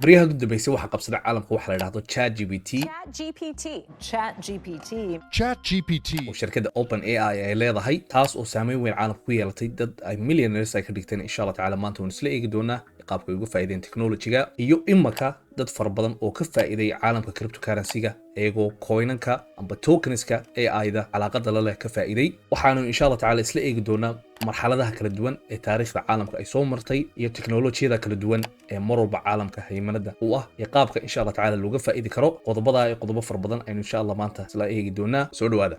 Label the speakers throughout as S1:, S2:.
S1: بريها قد بيسي waxa qabsada caalamka waxa la yiraahdo ChatGPT oo shirkadda OpenAI ay leedahay taas oo saameyn weyn caalamka ku yeelatay dad ay millionaires ay ka dhigteen insha Allah taala maanta waan isla eegi doonaa qaabka ay uga faa'iideen technology-ga iyo imaka dad fara badan oo ka faa'iiday caalamka cryptocurrency-ga iyagoo coinanka amba tokenska AI-da calaaqada la leh ka faa'iiday waxaanu insha Allah taala isla eegi doonaa marxaladaha kala duwan ee taariikhda caalamka ay soo martay iyo teknolojiyada kala duwan ee mar walba caalamka haymanada u ah iyo qaabka insha Allah taala looga faa'iidi karo qodobada ay qodobo far badan aynu insha Allah maanta isla eegi doonaa soo dhawaada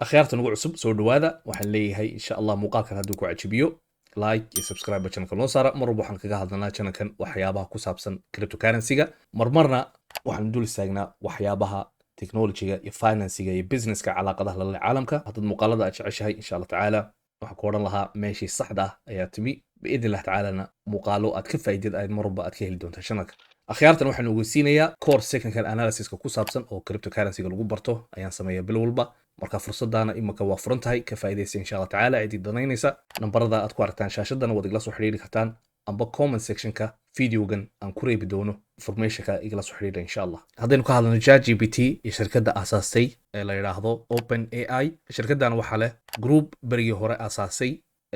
S1: akhyaarta nagu cusub soo dhawaada waxaan leeyahay insha Allah muuqaalkan hadduu ku cajibiyo like iyo subscribe channelka noo saara mar walba waxaan kaga hadlanaa channelkan waxyaabaha ku saabsan cryptocurrency-ga marmarna waxaan dul istaagnaa waxyaabaha technology-ga iyo finance-ga iyo business-ka calaaqadaha la leh caalamka haddaad muuqaalada aad jeceshahay insha Allah tacaala waxaan ku odhan lahaa meeshii saxda ah ayaa timi biidni illah tacaalana muuqaalo aad ka faa'iidad aad mar walba aad ka heli doontaa channelka akhyaartan waxaan ogeysiinayaa course technical analysis-ka ku saabsan oo cryptocurrency-ga lagu barto ayaan sameeyaa bil walba marka fursadana imaka waa furan tahay ka faa'iidaysa insha Allah tacaala cidii danaynaysa nambarada aad ku aragtaan shaashadana waad igala soo xiriiri kartaan amba comment section-ka videogan aan ku reebi doono information-ka igala soo xiriira insha Allah haddaynu ka hadlano ChatGPT iyo shirkadda aasaastay ee la yiraahdo OpenAI shirkaddan waxaa leh group berigii hore aasaasay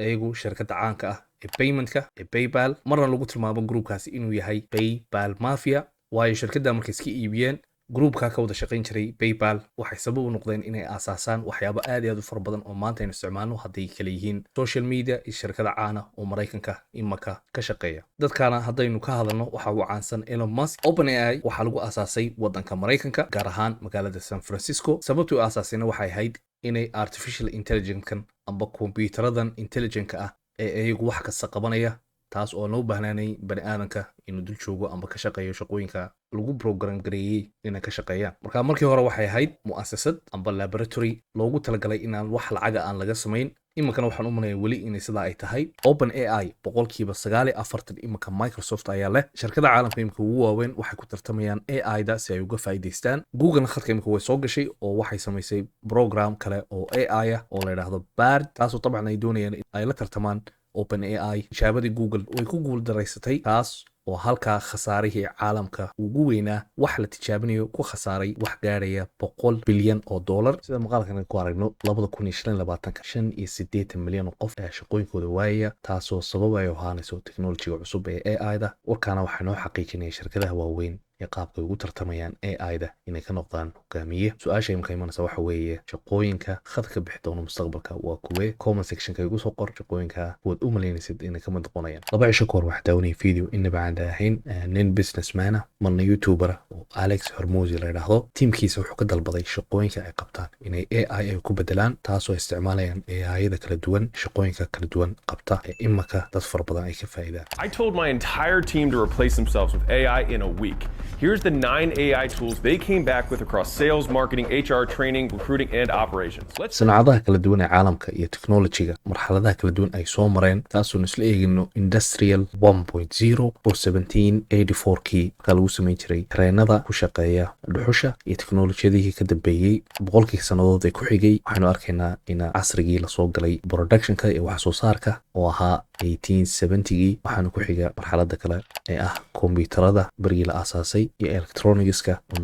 S1: iyagu shirkadda caanka ah ee payment-ka ee PayPal marna lagu tilmaamo groupkaasi inuu yahay PayPal Mafia waayo shirkadda markay iska iibiyeen groupka ka wada shaqayn jiray PayPal waxay sabab u noqdeen inay aasaasaan waxyaabo aad iyo aad u fara badan oo maanta aynu isticmaalno hadday kala yihiin social media iyo shirkada caana oo Mareykanka imaka ka shaqeeya dadkana haddaynu ka hadalno waxa uu caansan Elon Musk OpenAI waxaa lagu aasaasay waddanka Mareykanka gaar ahaan magaalada San Francisco sababtu aasaasayna waxay ahayd inay artificial intelligence-kan amba kombiyuutaradan intelligent-ka ah ee iyagu wax kasta qabanaya taas oo loo baahnaanay bani aadanka inuu dul joogo amba ka shaqeeyo shaqooyinka lagu program gareeyay inay ka shaqeeyaan marka markii hore waxay ahayd mu'assasad amba laboratory loogu talagalay inaan wax lacaga aan laga samayn imakana waxaan u maleeyaa weli inay sidaa ay tahay OpenAI boqolkiiba 49 imaka Microsoft ayaa leh shirkada caalamka imaka ugu waaweyn waxay ku tartamayaan AI-da si ay uga faa'iideystaan Google khadka imaka way soo gashay oo waxay samaysay program kale oo AI ah oo la yiraahdo Bard taasoo tabcan ay doonayaan in ay la tartamaan OpenAI shaabadii Google way ku guuldareysatay taas oo halka khasaarihii caalamka ugu weynaa wax la tijaabinayo ku khasaaray wax gaaraya 100 bilyan oo dollar sida maqaalkan ku aragno 2025 milyan oo qof ee shaqooyinkooda waayaya taasoo sababayo ahaanayso teknolojiga cusub ee AI-da warkaana waxaa noo xaqiijinaya shirkadaha waaweyn ee qaabka ugu tartamayaan AI-da inay ka noqdaan hogaamiye su-aasha imka imanaysa waxa weeye shaqooyinka khadka bixi doona mustaqbalka waa kuwee comment section-ka igu soo qor shaqooyinka waad u malaynaysid inay ka mid noqonayaan laba cisho kahor waxaa daawanaya video inaba aan ahayn nin businessman ah marna youtuber oo Alex Hormozi la yiraahdo tiimkiisa wuxuu ka dalbaday shaqooyinka ay qabtaan inay AI ay ku bedelaan taasoo isticmaalayaan AI-da kala duwan shaqooyinka kala duwan qabta ee imaka dad fara badan ay ka faa'iidaan
S2: I told my entire team to replace themselves with AI in a week. Here's the 9 AI tools they came back with across sales, marketing, HR, training, recruiting, and operations.
S1: sanacadaha kala duwan ee caalamka iyo technology-ga marxaladaha kala duwan ay soo mareen taasoo isla eegino industrial 1.0 oo 1784kii marka lagu sameyn jiray treenada ku shaqeeya dhuxusha iyo teknolojiyadii ka dambeeyay boqolkii sanadood ee ku xigay waxaanu arkaynaa in casrigii la soo galay production-ka iyo wax soo saarka oo ahaa 1870gii waxaanu ku xiga marxaladda kale ee ah kombiyuutarada berigii la aasaasay iyo electronics-ka oo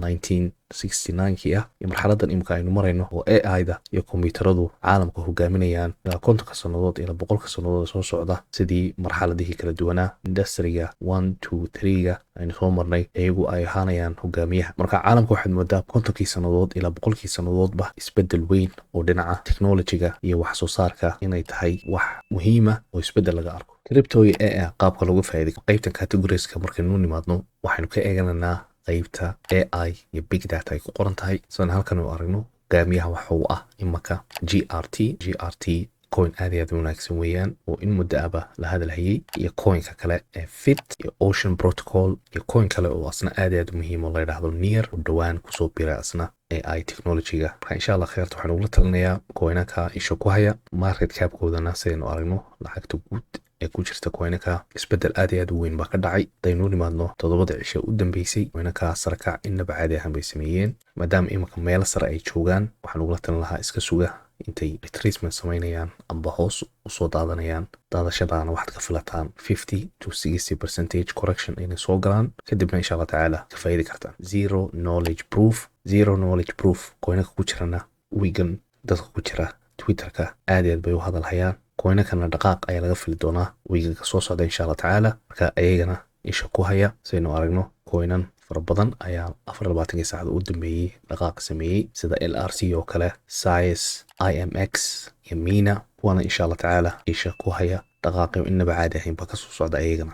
S1: 1969kii ah iyo marxaladan imika aynu marayno oo AI-da iyo kombiyuutaradu caalamka hogaaminayaan ilaa 50 sanadood ilaa 100 sanadood soo socda sidii marxaladihii kala duwanaa industriga 1 2 3ga aynu soo marnay iyagu ay ahaanayaan hogaamiyaha marka caalamka waxaad moodaa 50kii sanadood ilaa 100kii sanadoodba isbedel weyn oo dhinaca technology-ga iyo wax soo saarka inay tahay wax muhiima oo isbedel laga arko crypto iyo AI qaabka lagu faa'iiday qaybtan categories-ka markaynu nimaadno waxaynu ka eeganaynaa qaybta AI iyo big data ay ku qoran tahay sidaan halkan u aragno hogaamiyaha waxa uu ah imaka GRT coin aad iyo aad u wanaagsan weeyaan oo in muddo aba la hadalhayay iyo coinka kale ee FIT iyo Ocean Protocol iyo coin kale oo asna aad iyo aad u muhiim oo la yiraahdo Near oo dhawaan kusoo biiray asna AI technology-ga marka insha Allah khayrta waxaan ugu talinayaa coinaka isha ku haya market cap-koodana sidaynu aragno lacagta guud ee ku jirta coinaka isbedel aad iyo aad u weyn baa ka dhacay daynu nimaadno 7 cisho u dambeysay coinaka sarakac inaba caadi ahaan bay sameeyeen maadaama imika meel sare ay joogaan waxaan ugu talin lahaa iska suga intay retracement samaynayaan amba hoos usoo daadanayaan, daadashadaana waxaad ka filataan 50 to 60% correction inay soo galaan, kadibna insha Allah tacaala ka faa'iidi kartaan. Zero knowledge proof coinaka ku jirana wigan dadka ku jira Twitterka aad iyo aad bay u hadalhayaan. coinakana dhaqaaq ayaa laga fili doonaa wiigaga soo socda insha Allah tacaala. Marka ayagana isha ku haya saynu aragno coinan fara badan ayaa 24 saacad u dambeeyay dhaqaaq sameeyay sida LRC oo kale, SAIS, IMX iyo Mina. kuwana insha Allah tacaala isha ku haya dhaqaaqyo inaba caadi ahayn ba ka soo socda ayagana.